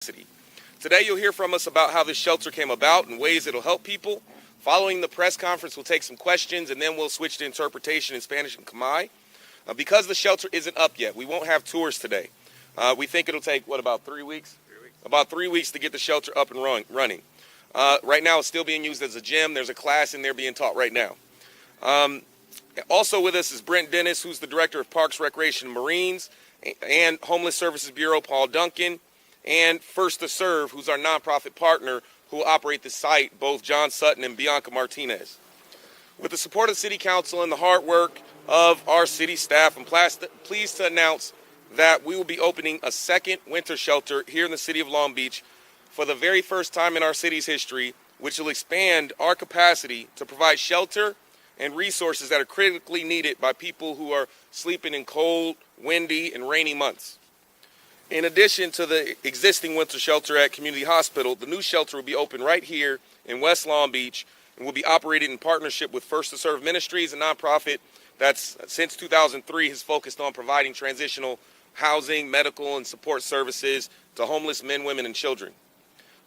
Today you'll hear from us about how this shelter came about and ways it'll help people. Following the press conference, we'll take some questions and then we'll switch to interpretation in Spanish and Khmer. Because the shelter isn't up yet, we won't have tours today. We think it'll take, about 3 weeks? 3 weeks. About 3 weeks to get the shelter up and running. Right now it's still being used as a gym. There's a class in there being taught right now. Also with us is Brent Dennis, who's the Director of Parks, Recreation, and Marines, and Homeless Services Bureau, Paul Duncan, and First to Serve, who's our nonprofit partner who will operate the site, both John Sutton and Bianca Martinez. With the support of the City Council and the hard work of our city staff, I'm pleased to announce that we will be opening a second winter shelter here in the city of Long Beach for the very first time in our city's history, which will expand our capacity to provide shelter and resources that are critically needed by people who are sleeping in cold, windy, and rainy months. In addition to the existing winter shelter at Community Hospital, the new shelter will be open right here in West Long Beach and will be operated in partnership with First to Serve Ministries, a nonprofit that's since 2003 has focused on providing transitional housing, medical, and support services to homeless men, women, and children.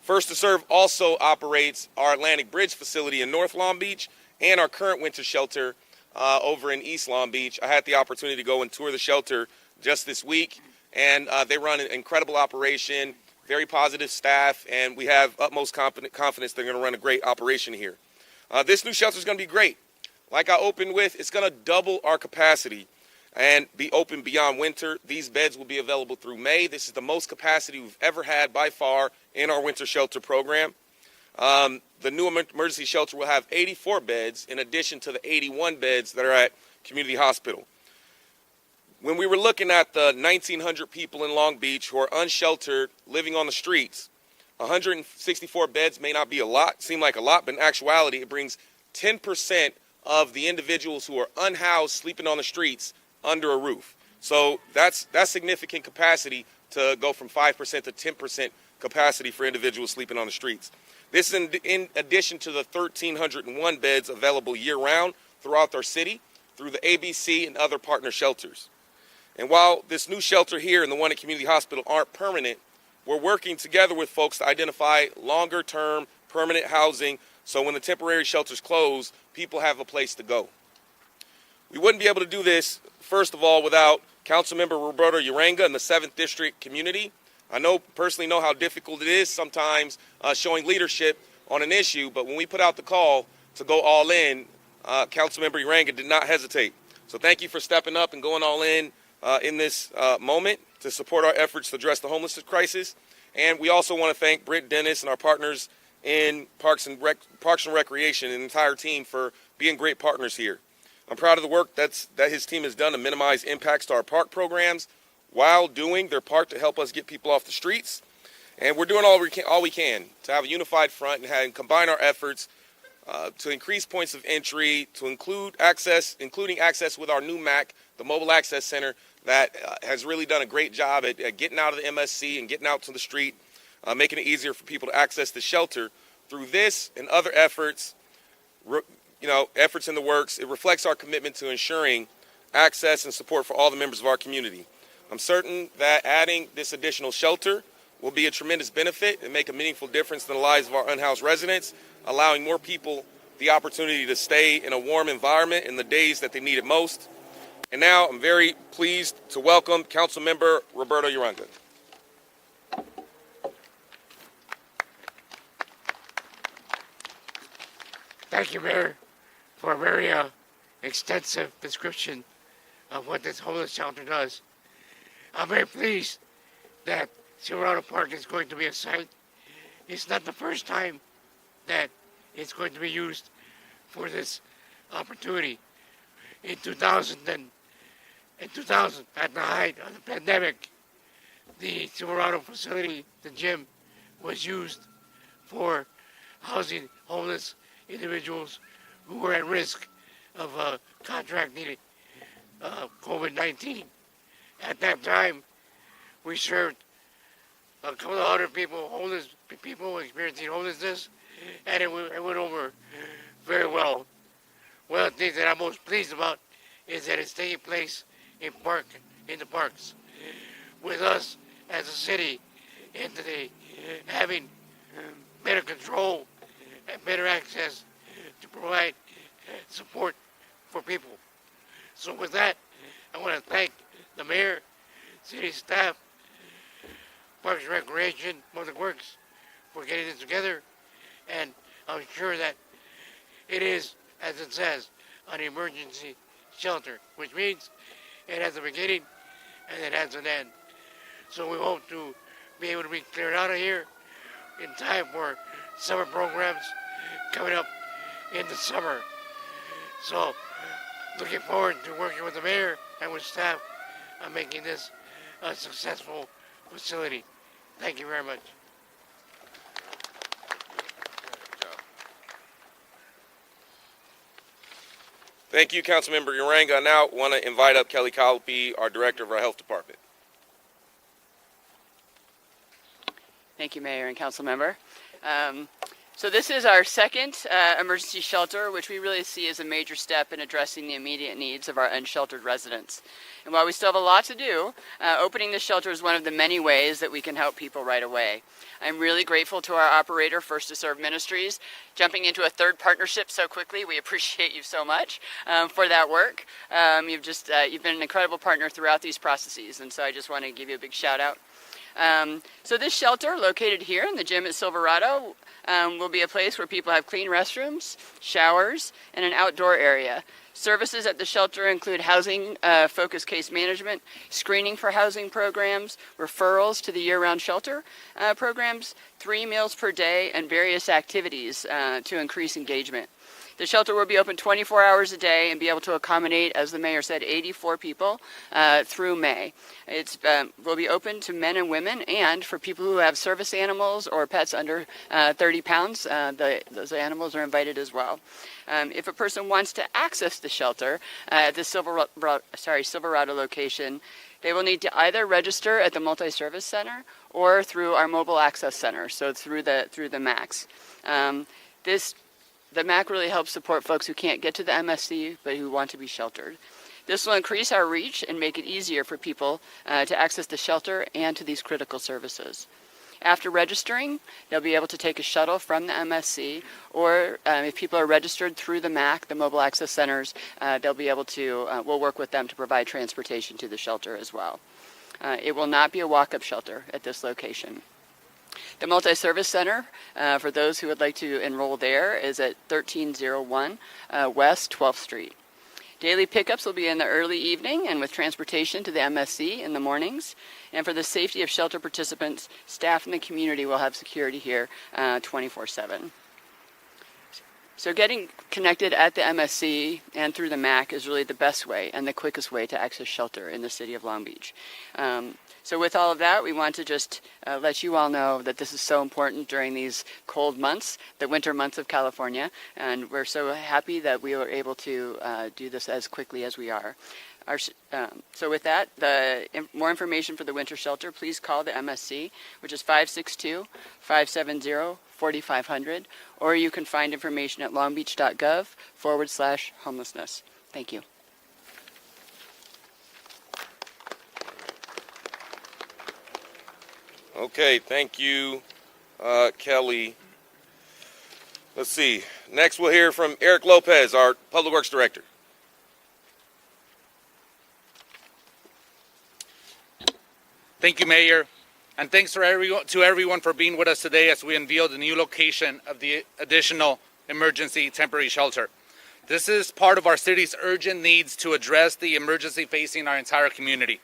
First to Serve also operates our Atlantic Bridge facility in North Long Beach and our current winter shelter over in East Long Beach. I had the opportunity to go and tour the shelter just this week, and they run an incredible operation, very positive staff, and we have utmost confidence they're going to run a great operation here. This new shelter is going to be great. Like I opened with, it's going to double our capacity and be open beyond winter. These beds will be available through May. This is the most capacity we've ever had by far in our winter shelter program. The new emergency shelter will have 84 beds in addition to the 81 beds that are at Community Hospital. When we were looking at the 1,900 people in Long Beach who are unsheltered, living on the streets, 164 beds may not be a lot, seem like a lot, but in actuality, it brings 10% of the individuals who are unhoused, sleeping on the streets, under a roof. So that's significant capacity to go from 5% to 10% capacity for individuals sleeping on the streets. This is in addition to the 1,301 beds available year-round throughout our city through the ABC and other partner shelters. And while this new shelter here and the one at Community Hospital aren't permanent, we're working together with folks to identify longer-term permanent housing so when the temporary shelters close, people have a place to go. We wouldn't be able to do this, first of all, without Councilmember Roberto Uranga and the 7th District community. I personally know how difficult it is sometimes showing leadership on an issue, but when we put out the call to go all in, Councilmember Uranga did not hesitate. So thank you for stepping up and going all in this moment to support our efforts to address the homelessness crisis. And we also want to thank Brent Dennis and our partners in Parks and Recreation and the entire team for being great partners here. I'm proud of the work that his team has done to minimize impacts to our park programs while doing their part to help us get people off the streets. And we're doing all we can to have a unified front and combine our efforts to increase points of entry, to including access with our new MAC, the Mobile Access Center, that has really done a great job at getting out of the MSC and getting out to the street, making it easier for people to access the shelter. Through this and other efforts, efforts in the works, it reflects our commitment to ensuring access and support for all the members of our community. I'm certain that adding this additional shelter will be a tremendous benefit and make a meaningful difference in the lives of our unhoused residents, allowing more people the opportunity to stay in a warm environment in the days that they need it most. And now I'm very pleased to welcome Councilmember Roberto Uranga. Thank you, Mayor, for a very extensive description of what this homeless shelter does. I'm very pleased that Silverado Park is going to be a site. It's not the first time that it's going to be used for this opportunity. In 2000, at the height of the pandemic, the Silverado facility, the gym, was used for housing homeless individuals who were at risk of contracting COVID-19. At that time, we served a couple of hundred people, homeless people experiencing homelessness, and it went over very well. One of the things that I'm most pleased about is that it's taking place in the parks. With us as a city in the having better control and better access to provide support for people. So with that, I want to thank the mayor, city staff, Parks and Recreation, Public Works for getting this together, and I'm sure that it is, as it says, an emergency shelter, which means it has a beginning and it has an end. So we hope to be able to be cleared out of here in time for summer programs coming up in the summer. So looking forward to working with the mayor and with staff on making this a successful facility. Thank you very much. Thank you, Councilmember Uranga. I now want to invite up Kelly Colopy, our Director of our Health Department. Thank you, Mayor and Council Member. So this is our second emergency shelter, which we really see as a major step in addressing the immediate needs of our unsheltered residents. And while we still have a lot to do, opening this shelter is one of the many ways that we can help people right away. I'm really grateful to our operator, First to Serve Ministries, jumping into a third partnership so quickly. We appreciate you so much for that work. You've been an incredible partner throughout these processes, and so I just want to give you a big shout out. So this shelter, located here in the gym at Silverado, will be a place where people have clean restrooms, showers, and an outdoor area. Services at the shelter include housing focused case management, screening for housing programs, referrals to the year-round shelter programs, 3 meals per day, and various activities to increase engagement. The shelter will be open 24 hours a day and be able to accommodate, as the mayor said, 84 people through May. It will be open to men and women, and for people who have service animals or pets under 30 pounds, those animals are invited as well. If a person wants to access the shelter at the Silverado location, they will need to either register at the Multi-Service Center or through our Mobile Access Center, so through the MACs. The MAC really helps support folks who can't get to the MSC but who want to be sheltered. This will increase our reach and make it easier for people to access the shelter and to these critical services. After registering, they'll be able to take a shuttle from the MSC, or if people are registered through the MAC, the Mobile Access Centers, they'll be able to, we'll work with them to provide transportation to the shelter as well. It will not be a walk-up shelter at this location. The Multi-Service Center, for those who would like to enroll there, is at 1301 West 12th Street. Daily pickups will be in the early evening and with transportation to the MSC in the mornings. And for the safety of shelter participants, staff in the community will have security here 24/7. So getting connected at the MSC and through the MAC is really the best way and the quickest way to access shelter in the city of Long Beach. So with all of that, we want to just let you all know that this is so important during these cold months, the winter months of California, and we're so happy that we were able to do this as quickly as we are. So with that, more information for the winter shelter, please call the MSC, which is 562-570-4500, or you can find information at longbeach.gov/homelessness. Thank you. Okay, thank you, Kelly. Let's see. Next, we'll hear from Eric Lopez, our Public Works Director. Thank you, Mayor, and thanks to everyone for being with us today as we unveil the new location of the additional emergency temporary shelter. This is part of our city's urgent needs to address the emergency facing our entire community.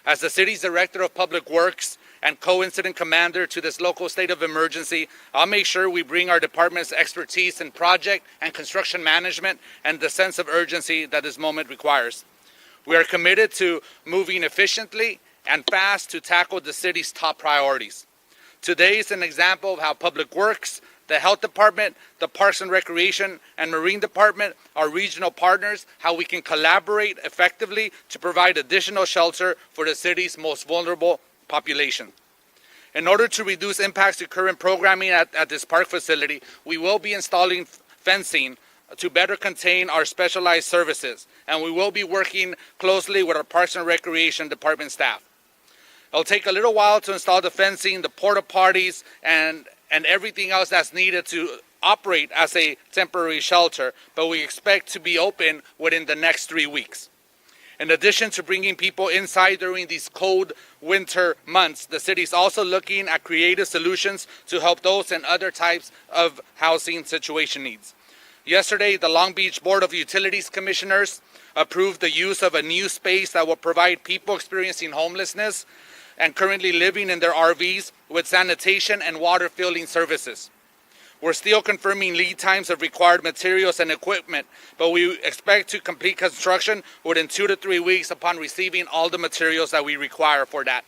As the city's Director of Public Works and co-incident commander to this local state of emergency, I'll make sure we bring our department's expertise in project and construction management and the sense of urgency that this moment requires. We are committed to moving efficiently and fast to tackle the city's top priorities. Today is an example of how Public Works, the Health Department, the Parks and Recreation, and Marine Department, our regional partners, how we can collaborate effectively to provide additional shelter for the city's most vulnerable population. In order to reduce impacts to current programming at this park facility, we will be installing fencing to better contain our specialized services, and we will be working closely with our Parks and Recreation Department staff. It'll take a little while to install the fencing, the porta potties, and everything else that's needed to operate as a temporary shelter, but we expect to be open within the next 3 weeks. In addition to bringing people inside during these cold winter months, the city is also looking at creative solutions to help those and other types of housing situation needs. Yesterday, the Long Beach Board of Utilities Commissioners approved the use of a new space that will provide people experiencing homelessness and currently living in their RVs with sanitation and water filling services. We're still confirming lead times of required materials and equipment, but we expect to complete construction within 2 to 3 weeks upon receiving all the materials that we require for that.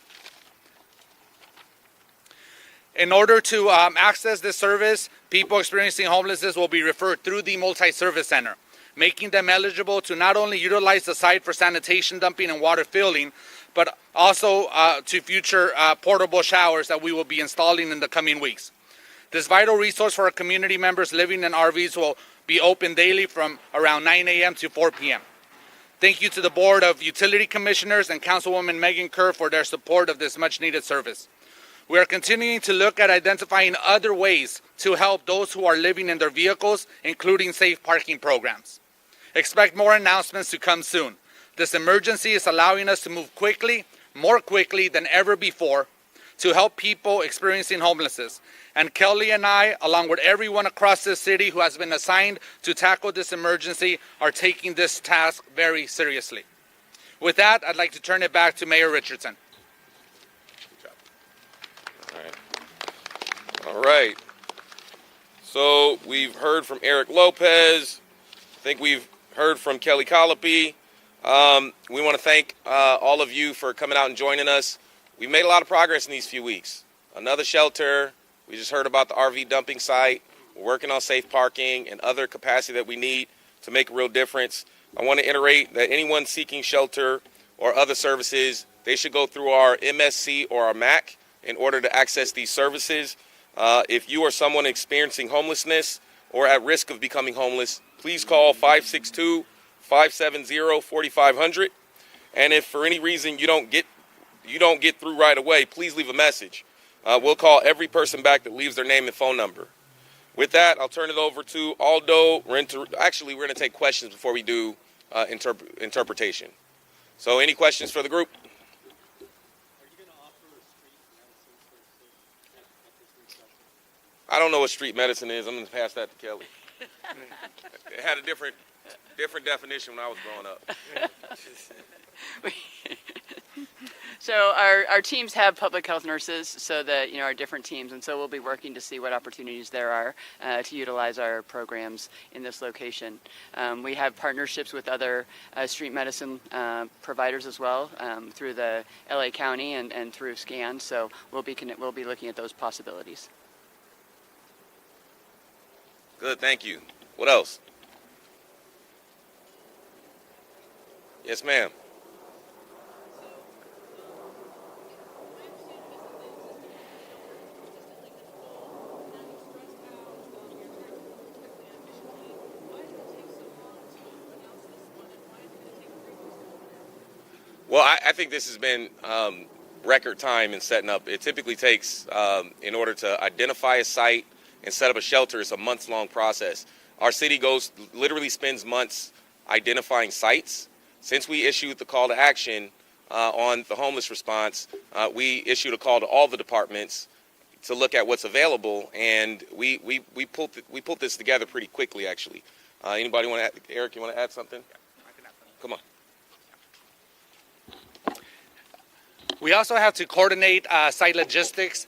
In order to access this service, people experiencing homelessness will be referred through the Multi-Service Center, making them eligible to not only utilize the site for sanitation dumping and water filling, but also to future portable showers that we will be installing in the coming weeks. This vital resource for our community members living in RVs will be open daily from around 9 a.m. to 4 p.m. Thank you to the Board of Utility Commissioners and Councilwoman Megan Kerr for their support of this much-needed service. We are continuing to look at identifying other ways to help those who are living in their vehicles, including safe parking programs. Expect more announcements to come soon. This emergency is allowing us to move quickly, more quickly than ever before, to help people experiencing homelessness. And Kelly and I, along with everyone across this city who has been assigned to tackle this emergency, are taking this task very seriously. With that, I'd like to turn it back to Mayor Richardson. All right. So we've heard from Eric Lopez. I think we've heard from Kelly Colopy. We want to thank all of you for coming out and joining us. We've made a lot of progress in these few weeks. Another shelter. We just heard about the RV dumping site. We're working on safe parking and other capacity that we need to make a real difference. I want to iterate that anyone seeking shelter or other services, they should go through our MSC or our MAC in order to access these services. If you are someone experiencing homelessness or at risk of becoming homeless, please call 562-570-4500. And if for any reason you don't get through right away, please leave a message. We'll call every person back that leaves their name and phone number. With that, I'll turn it over to Aldo. We're going to take questions before we do interpretation. So any questions for the group? I don't know what street medicine is. I'm going to pass that to Kelly. It had a different definition when I was growing up. So our teams have public health nurses, so that our different teams, and so we'll be working to see what opportunities there are to utilize our programs in this location. We have partnerships with other street medicine providers as well through the LA County and through SCAN. So we'll be looking at those possibilities. Good, thank you. What else? Yes, ma'am. Well, I think this has been record time in setting up. It typically takes, in order to identify a site and set up a shelter, it's a months-long process. Our city literally spends months identifying sites. Since we issued the call to action on the homeless response, we issued a call to all the departments to look at what's available, and we pulled this together pretty quickly, actually. Anybody want to add? Eric, you want to add something? Come on. We also have to coordinate site logistics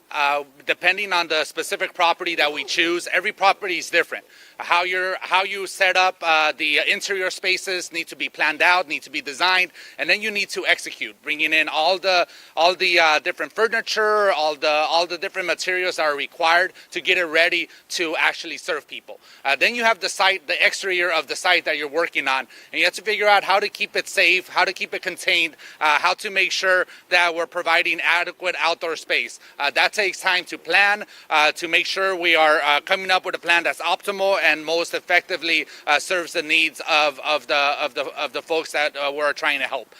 depending on the specific property that we choose. Every property is different. How you set up the interior spaces need to be planned out, need to be designed, and then you need to execute, bringing in all the different furniture, all the different materials that are required to get it ready to actually serve people. Then you have the site, the exterior of the site that you're working on, and you have to figure out how to keep it safe, how to keep it contained, how to make sure that we're providing adequate outdoor space. That takes time to plan, to make sure we are coming up with a plan that's optimal and most effectively serves the needs of the folks that we're trying to help.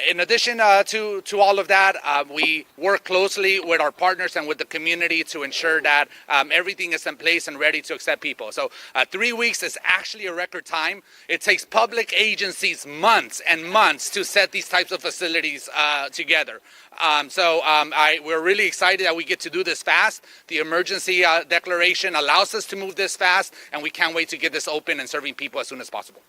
In addition to all of that, we work closely with our partners and with the community to ensure that everything is in place and ready to accept people. So 3 weeks is actually a record time. It takes public agencies months and months to set these types of facilities together. We're really excited that we get to do this fast. The emergency declaration allows us to move this fast, and we can't wait to get this open and serving people as soon as possible.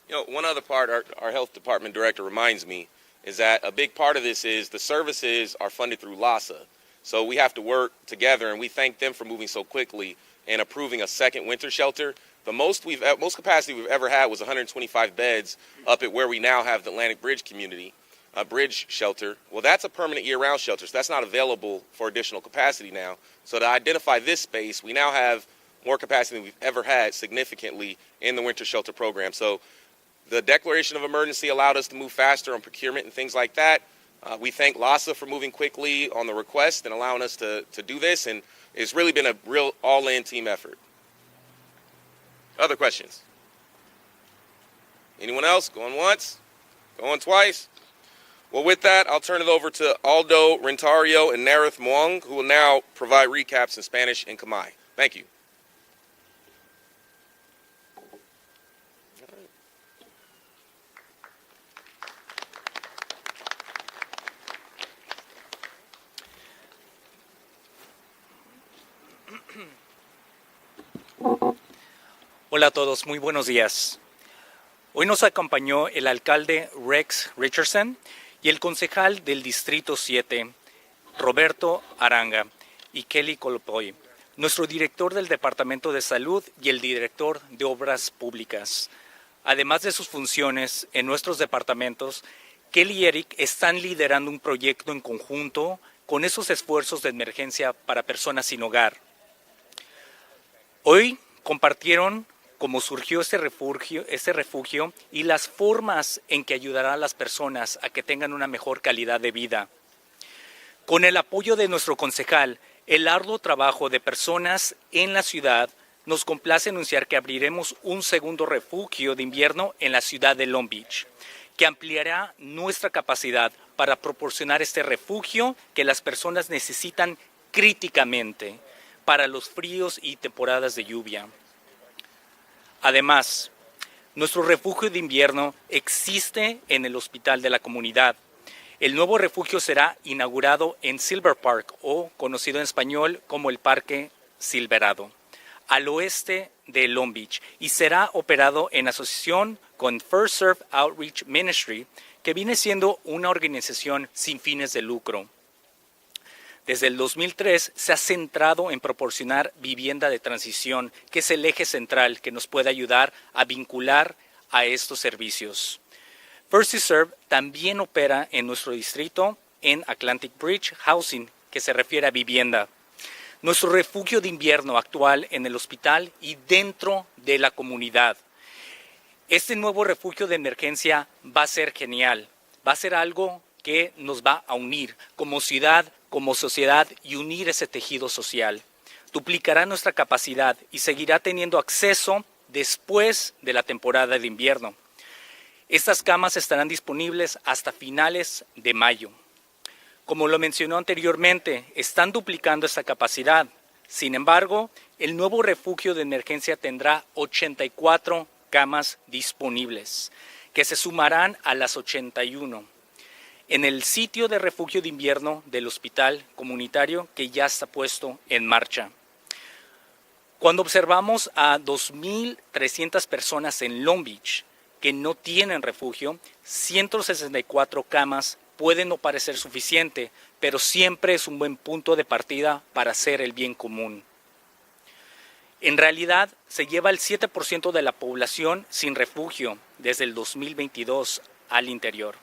You know, one other part our health department director reminds me is that a big part of this is the services are funded through LAHSA. So we have to work together, and we thank them for moving so quickly and approving a second winter shelter. The most capacity we've ever had was 125 beds up at where we now have the Atlantic Bridge community, bridge shelter. Well, that's a permanent year-round shelter, so that's not available for additional capacity now. So to identify this space, we now have more capacity than we've ever had significantly in the winter shelter program. So the declaration of emergency allowed us to move faster on procurement and things like that. We thank LAHSA for moving quickly on the request and allowing us to do this, and it's really been a real all-in team effort. Other questions? Anyone else? Going once? Going twice? Well, with that, I'll turn it over to Aldo Rentario and Nareth Muang, who will now provide recaps in Spanish and Khmer. Thank you. Hola a todos, muy buenos días. Hoy nos acompañó el alcalde Rex Richardson y el concejal del Distrito 7, Roberto Aranga, y Kelly Colopoy, nuestro director del Departamento de Salud y el director de Obras Públicas. Además de sus funciones en nuestros departamentos, Kelly y Eric están liderando un proyecto en conjunto con esos esfuerzos de emergencia para personas sin hogar. Hoy compartieron cómo surgió este refugio y las formas en que ayudará a las personas a que tengan una mejor calidad de vida. Con el apoyo de nuestro concejal, el arduo trabajo de personas en la ciudad, nos complace anunciar que abriremos un segundo refugio de invierno en la ciudad de Long Beach, que ampliará nuestra capacidad para proporcionar este refugio que las personas necesitan críticamente para los fríos y temporadas de lluvia. Además, nuestro refugio de invierno existe en el hospital de la comunidad. El nuevo refugio será inaugurado en Silver Park, o conocido en español como el Parque Silverado, al oeste de Long Beach, y será operado en asociación con First Serve Outreach Ministry, que viene siendo una organización sin fines de lucro. Desde el 2003 se ha centrado en proporcionar vivienda de transición, que es el eje central que nos puede ayudar a vincular a estos servicios. First to Serve también opera en nuestro distrito en Atlantic Bridge Housing, que se refiere a vivienda. Nuestro refugio de invierno actual en el hospital y dentro de la comunidad. Este nuevo refugio de emergencia va a ser genial, va a ser algo que nos va a unir como ciudad, como sociedad, y unir ese tejido social. Duplicará nuestra capacidad y seguirá teniendo acceso después de la temporada de invierno. Estas camas estarán disponibles hasta finales de mayo. Como lo mencionó anteriormente, están duplicando esta capacidad. Sin embargo, el nuevo refugio de emergencia tendrá 84 camas disponibles, que se sumarán a las 81. En el sitio de refugio de invierno del hospital comunitario que ya está puesto en marcha. Cuando observamos a 2.300 personas en Long Beach que no tienen refugio, 164 camas pueden no parecer suficiente, pero siempre es un buen punto de partida para hacer el bien común. En realidad, se lleva el 7% de la población sin refugio desde el 2022 al interior.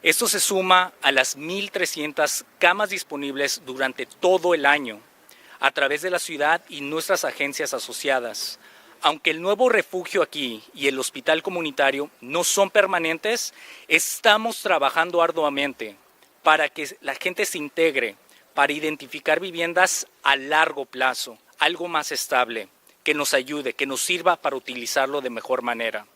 Esto se suma a las 1.300 camas disponibles durante todo el año a través de la ciudad y nuestras agencias asociadas. Aunque el nuevo refugio aquí y el hospital comunitario no son permanentes, estamos trabajando arduamente para que la gente se integre, para identificar viviendas a largo plazo, algo más estable, que nos ayude, que nos sirva para utilizarlo de mejor manera.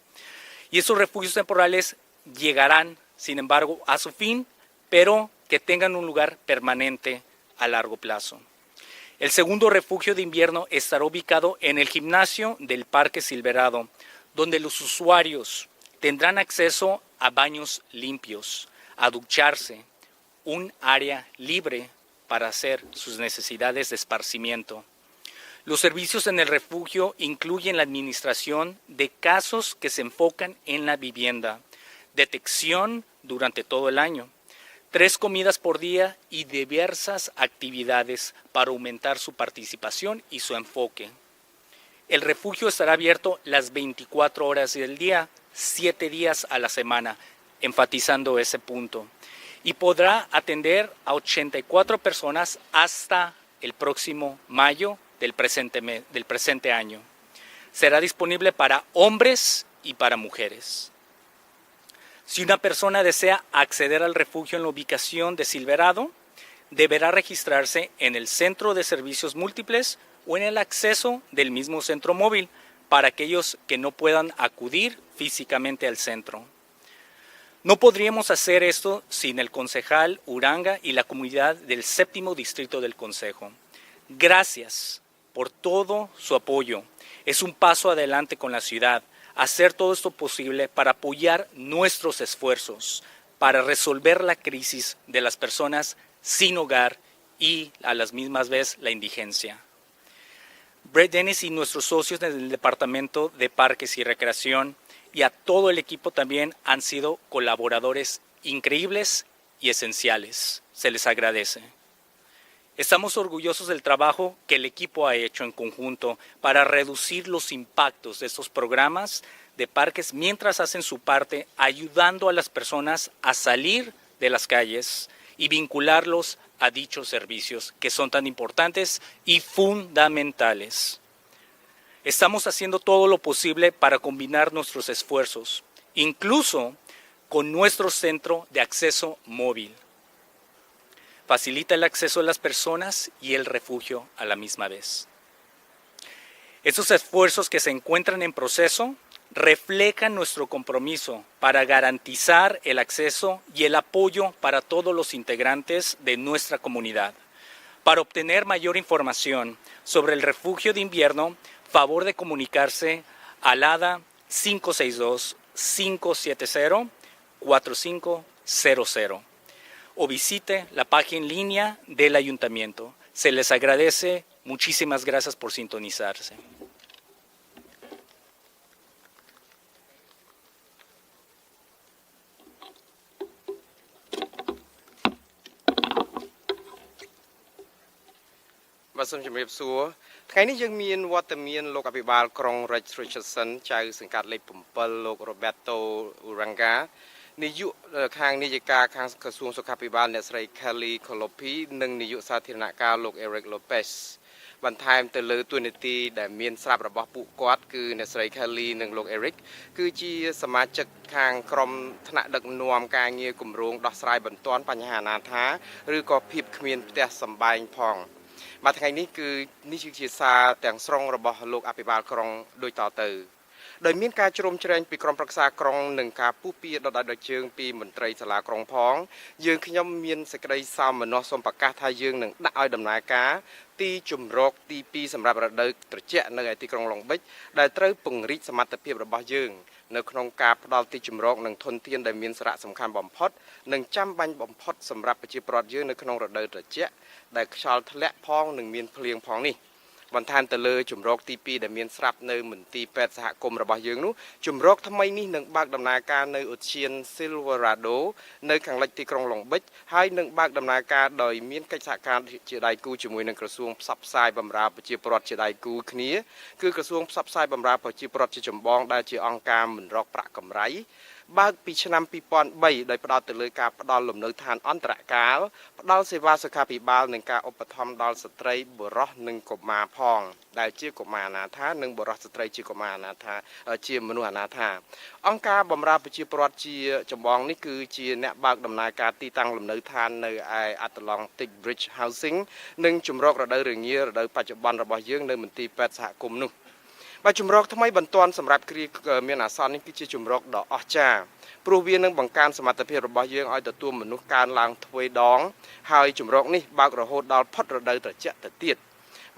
Y esos refugios temporales llegarán, sin embargo, a su fin, pero que tengan un lugar permanente a largo plazo. El segundo refugio de invierno estará ubicado en el gimnasio del Parque Silverado, donde los usuarios tendrán acceso a baños limpios, a ducharse, un área libre para hacer sus necesidades de esparcimiento. Los servicios en el refugio incluyen la administración de casos que se enfocan en la vivienda, detección durante todo el año, 3 comidas por día y diversas actividades para aumentar su participación y su enfoque. El refugio estará abierto las 24 horas del día, 7 días a la semana, enfatizando ese punto, y podrá atender a 84 personas hasta el próximo mayo del presente año. Será disponible para hombres y para mujeres. Si una persona desea acceder al refugio en la ubicación de Silverado, deberá registrarse en el Centro de Servicios Múltiples o en el acceso del mismo centro móvil para aquellos que no puedan acudir físicamente al centro. No podríamos hacer esto sin el concejal Uranga y la comunidad del 7º Distrito del Consejo. Gracias por todo su apoyo. Es un paso adelante con la ciudad, hacer todo esto posible para apoyar nuestros esfuerzos, para resolver la crisis de las personas sin hogar y a las mismas veces la indigencia. Brett Dennis y nuestros socios del Departamento de Parques y Recreación y a todo el equipo también han sido colaboradores increíbles y esenciales. Se les agradece. Estamos orgullosos del trabajo que el equipo ha hecho en conjunto para reducir los impactos de estos programas de parques mientras hacen su parte ayudando a las personas a salir de las calles y vincularlos a dichos servicios que son tan importantes y fundamentales. Estamos haciendo todo lo posible para combinar nuestros esfuerzos, incluso con nuestro centro de acceso móvil. Facilita el acceso a las personas y el refugio a la misma vez. Estos esfuerzos que se encuentran en proceso reflejan nuestro compromiso para garantizar el acceso y el apoyo para todos los integrantes de nuestra comunidad. Para obtener mayor información sobre el refugio de invierno, favor de comunicarse al ADA 562-570-4500 o visite la página en línea del ayuntamiento. Se les agradece. Muchísimas gracias por sintonizarse. Bàសូមជម្រាបសួរថ្ងៃនេះយើងមានវត្តមានលោកអភិបាលក្រុង Richardson ចៅសង្កាត់លេខ7លោក Roberto Uranga នាយកខាងនាយិកាខាងក្រសួងសុខាភិបាលអ្នកស្រី Kelly Colopi និងនាយកសាធារណការលោក Eric Lopez បន្ថែមទៅលើតួនាទីដែលមានស្រាប់របស់ពួកគាត់គឺអ្នកស្រី Kelly និងលោក Eric គឺជាសមាជិកខាងក្រុមថ្នាក់ដឹកនាំការងារគម្រោងដោះស្រាយបន្ទាន់បញ្ហាអនាថាឬក៏ភាពគ្មានផ្ទះសម្បែងផងបាទថ្ងៃនេះគឺនេះជាសារទាំងស្រុងរបស់លោកអភិបាលក្រុងដូចតទៅដោយមានការជ្រោមជ្រែងពីក្រុមប្រឹក្សាក្រុងនិងការពុះពៀដដែលជើងពីមន្ត្រីសាលាក្រុងផងយើងខ្ញុំមានសេចក្តីសោមនស្សសូមប្រកាសថាយើងនឹងដាក់ឲ្យដំណើរការទីជំរកទី2សម្រាប់រដូវត្រជាក់នៅឯទីក្រុងឡុងបិចដែលត្រូវពង្រីកសមត្ថភាពរបស់យើងនៅក្នុងការផ្ដល់ទីជំរកនិងធនធានដែលមានសារៈសំខាន់បំផុតនិងចាំបាញ់បំផុតសម្រាប់ប្រជាពលរដ្ឋយើងនៅក្នុងរដូវត្រជាក់ដែលខ្យល់ធ្លាក់ផងនិងមានភ្លៀងផងនេះបន្ថែមទៅលើជំរកទី2ដែលមានស្រាប់នៅមន្ទីរពេទ្យសហគមន៍របស់យើងនោះជំរកថ្មីនេះនឹងបើកដំណើរការនៅឧទ្យាន Silverado នៅខាងលិចទីក្រុងឡុងបិចហើយនឹងបើកដំណើរការដោយមានកិច្ចសហការជាដៃគូជាមួយនឹងក្រសួងផ្សព្វផ្សាយបម្រើប្រជាពលរដ្ឋជាដៃគូគ្នាគឺក្រសួងផ្សព្វផ្សាយបម្រើប្រជាពលរដ្ឋជាចម្បងដែលជាអង្គការមិនរកប្រាក់កម្រៃបើកពីឆ្នាំ2003ដោយផ្ដោតទៅលើការផ្ដល់លំនៅឋានអន្តរកាលផ្ដល់សេវាសុខាភិបាលនិងការឧបត្ថម្ភដល់ស្ត្រីបុរសនិងកុមារផងដែលជាកុមារអនាថានិងបុរសស្ត្រីជាកុមារអនាថាជាមនុស្សអនាថាអង្គការបម្រើប្រជាពលរដ្ឋជាចម្បងនេះគឺជាអ្នកបើកដំណើរការទីតាំងលំនៅឋាននៅឯ Atlantic Bridge Housing និងជំរករដូវរងារដូវបច្ចុប្បន្នរបស់យើងនៅមន្ទីរពេទ្យសហគមន៍នោះ បាទជំរកថ្មីបន្ទាន់សម្រាប់គ្រាមានអាសន្ននេះគឺជាជំរកដ៏អស្ចារ្យព្រោះវានឹងបង្កើនសមត្ថភាពរបស់យើងឲ្យទទួលមនុស្សកើនឡើងទ្វេដងហើយជំរកនេះបើករហូតដល់ផុតរដូវត្រជាក់ទៅទៀត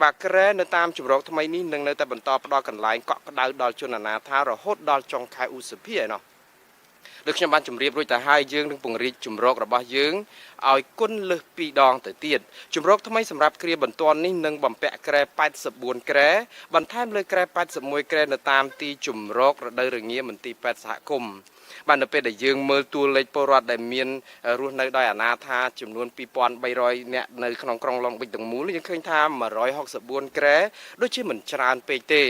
បាទក្រែនៅតាមជំរកថ្មីនេះនឹងនៅតែបន្តផ្ដល់កន្លែងកក់ក្ដៅដល់ជនអនាថារហូតដល់ចុងខែឧសភាឯណោះដូចខ្ញុំបានជម្រាបរួចទៅហើយយើងនឹងពង្រីកជំរករបស់យើងឲ្យគុណលើស2ដងទៅទៀតជំរកថ្មីសម្រាប់គ្រាបន្ទាន់នេះនឹងបំពាក់ក្រែ84ក្រែបន្ថែមលើក្រែ81ក្រែនៅតាមទីជំរករដូវរងាមន្ទីរពេទ្យសហគមន៍បាននៅពេលដែលយើងមើលតួលេខពលរដ្ឋដែលមានរស់នៅដោយអនាថាចំនួន2300នាក់នៅក្នុងក្រុងឡុងប៊ិចទាំងមូលយើងឃើញថា164ក្រែដូចជាមិនច្រើនពេកទេ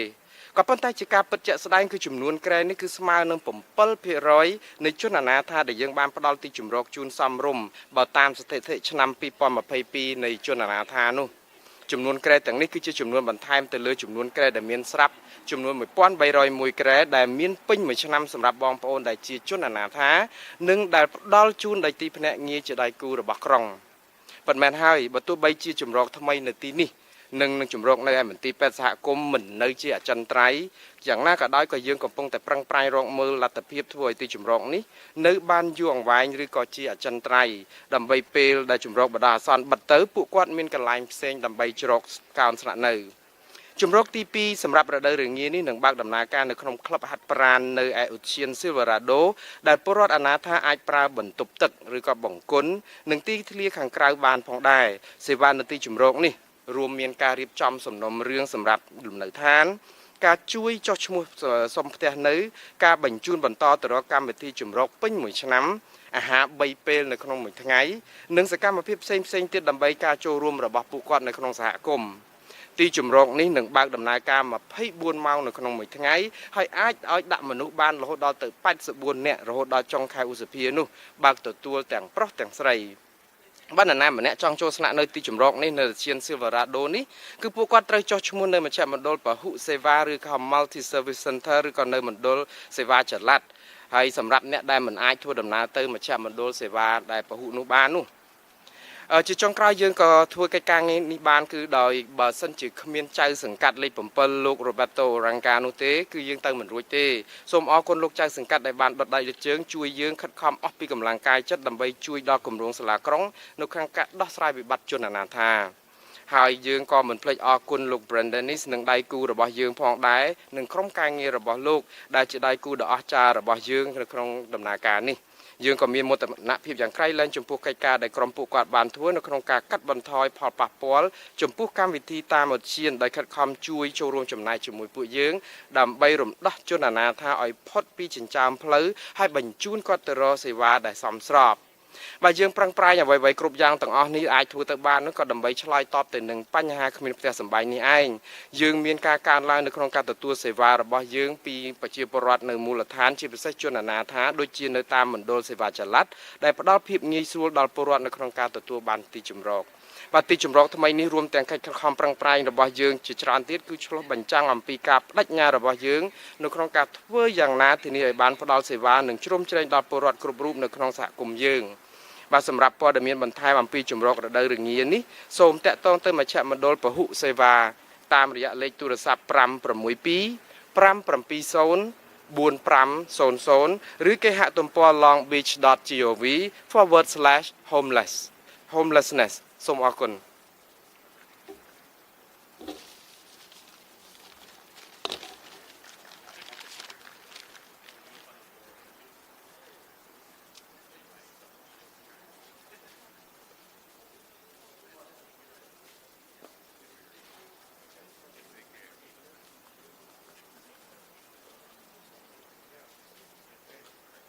ក៏ប៉ុន្តែជាការពិតជាក់ស្ដែងគឺចំនួនក្រែនេះគឺស្មើនឹង7%នៃជនអនាថាដែលយើងបានផ្ដល់ទីជម្រកជូនសមរម្យបើតាមស្ថិតិឆ្នាំ2022នៃជនអនាថានោះចំនួនក្រែទាំងនេះគឺជាចំនួនបន្ថែមទៅលើចំនួនក្រែដែលមានស្រាប់ចំនួន1301ក្រែដែលមានពេញមួយឆ្នាំសម្រាប់បងប្អូនដែលជាជនអនាថានិងដែលផ្ដល់ជូនដោយទីភ្នាក់ងារជាដៃគូរបស់ក្រុងប៉ុន្មានហើយបើទោះបីជាជំរកថ្មីនៅទីនេះនឹងជំរកនៅឯមន្ទីរពេទ្យសហគមន៍មិននៅជាអចិន្ត្រៃយ៍យ៉ាងណាក៏ដោយក៏យើងកំពុងតែប្រឹងប្រែងរកមើលលទ្ធភាពធ្វើឲ្យទីជំរកនេះនៅបានយូរអង្វែងឬក៏ជាអចិន្ត្រៃយ៍ដើម្បីពេលដែលជំរកបដាអាសន្នបិទទៅពួកគាត់មានកន្លែងផ្សេងដើម្បីជ្រកកោនស្នាក់នៅជំរកទី2សម្រាប់រដូវរងានេះនឹងបើកដំណើរការនៅក្នុងក្លឹបហាត់ប្រាណនៅឯឧទ្យាន Silverado ដែលពលរដ្ឋអនាថាអាចប្រើបន្ទប់ទឹកឬក៏បង្គន់និងទីធ្លាខាងក្រៅបានផងដែរសេវានៅទីជំរកនេះរួមមានការរៀបចំសំណុំរឿងសម្រាប់លំនៅឋានការជួយចុះឈ្មោះសុំផ្ទះនៅការបញ្ជូនបន្តទៅរកកម្មវិធីជំរកពេញមួយឆ្នាំអាហារ3ពេលនៅក្នុងមួយថ្ងៃនិងសកម្មភាពផ្សេងៗទៀតដើម្បីការចូលរួមរបស់ពួកគាត់នៅក្នុងសហគមន៍ទីជំរកនេះនឹងបើកដំណើរការ24ម៉ោងនៅក្នុងមួយថ្ងៃហើយអាចឲ្យដាក់មនុស្សបានរហូតដល់ទៅ84នាក់រហូតដល់ចុងខែឧសភានោះបើកទទួលទាំងប្រុសទាំងស្រីបានណាម្នាក់ចង់ចូលស្នាក់នៅទីជំរកនេះនៅឧទ្យាន Silverado នេះគឺពួកគាត់ត្រូវចុះឈ្មោះនៅមជ្ឈមណ្ឌលពហុសេវាឬក៏ Multi Service Center ឬក៏នៅមណ្ឌលសេវាចល័តហើយសម្រាប់អ្នកដែលមិនអាចធ្វើដំណើរទៅមជ្ឈមណ្ឌលសេវាដែលពហុនោះបាននោះជាចុងក្រោយយើងក៏ធ្វើកិច្ចការងារនេះបានគឺដោយបើសិនជាគ្មានចៅសង្កាត់លេខ7លោក Roberto Ranga នោះទេគឺយើងទៅមិនរួចទេសូមអរគុណលោកចៅសង្កាត់ដែលបានដុតដៃលើជើងជួយយើងខិតខំអស់ពីកម្លាំងកាយចិត្តដើម្បីជួយដល់គម្រោងសាលាក្រុងនៅក្នុងការដោះស្រាយវិបត្តិជនអនាថាហើយយើងក៏មិនភ្លេចអរគុណលោក Brandonis និងដៃគូរបស់យើងផងដែរនិងក្រុមការងាររបស់លោកដែលជាដៃគូដ៏អស្ចារ្យរបស់យើងនៅក្នុងដំណើរការនេះយើងក៏មានមោទនភាពយ៉ាងក្រៃលែងចំពោះកិច្ចការដែលក្រុមពួកគាត់បានធ្វើនៅក្នុងការកាត់បន្ថយផលប៉ះពាល់ចំពោះកម្មវិធីតាមឧទ្យានដោយខិតខំជួយចូលរួមចំណែកជាមួយពួកយើងដើម្បីរំដោះជនអនាថាឲ្យផុតពីចិញ្ចើមផ្លូវហើយបញ្ជូនគាត់ទៅរកសេវាដែលសមស្របបើយើងប្រឹងប្រែងអ្វីៗគ្រប់យ៉ាងទាំងអស់នេះអាចធ្វើទៅបាននោះក៏ដើម្បីឆ្លើយតបទៅនឹងបញ្ហាគ្មានផ្ទះសម្បែងនេះឯងយើងមានការកើនឡើងនៅក្នុងការទទួលសេវារបស់យើងពីប្រជាពលរដ្ឋនៅមូលដ្ឋានជាពិសេសជនអនាថាដូចជានៅតាមមណ្ឌលសេវាចល័តដែលផ្ដល់ភាពងាយស្រួលដល់ពលរដ្ឋនៅក្នុងការទទួលបានទីជម្រកបាទទីជម្រកថ្មីនេះរួមទាំងកិច្ចខំប្រឹងប្រែងរបស់យើងជាច្រើនទៀតគឺឆ្លុះបញ្ចាំងអំពីការបដិញ្ញារបស់យើងនៅក្នុងការធ្វើយ៉ាងណាធានាឲ្យបានផ្ដល់សេវានិងជ្រោមជ្រែងដល់ពលរដ្ឋគ្រប់រូបនៅក្នុងសហគមន៍យើងបាទសម្រាប់ព័ត៌មានបន្ថែមអំពីជំរករដូវរងានេះសូមតាក់ទងទៅមជ្ឈមណ្ឌលពហុសេវាតាមរយៈលេខទូរស័ព្ទ562 570 4500 ឬគេហទំព័រ longbeach.gov/homelessness សូមអរគុណ